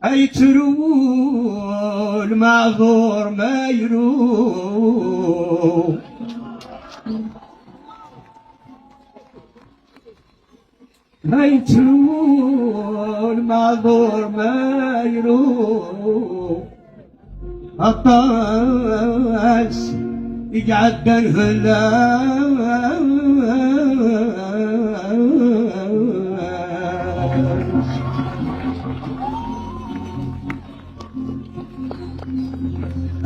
أي ترو المعذور ما يروم، أي ترو المعذور ما يروم. الطاس يقعد الفلاس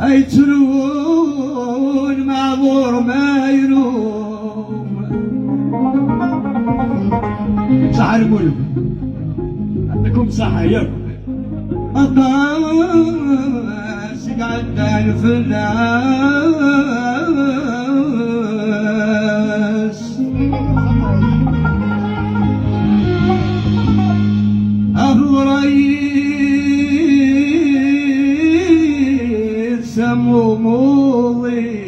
أي ترون معذور ما يروم. صح الملك عندكم صح ياكم. الطاس يقعد الفلاس الرئيس سمو مضيف،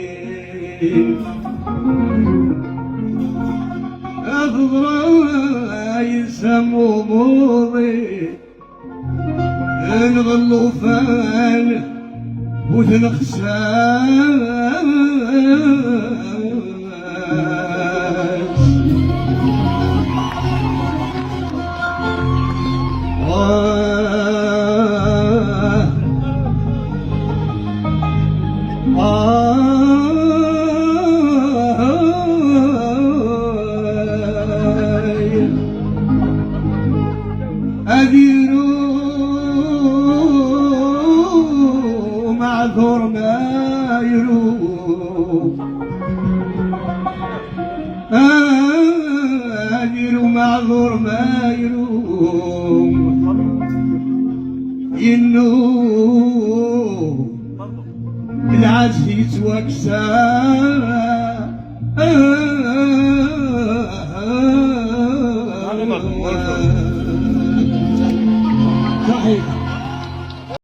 الرئيس سمو مضيف. نغلو فانه وتنخساس. أديروا معذور ما يروم، أديروا معذور ما يروم. إنه العز يتوكسى صحيح.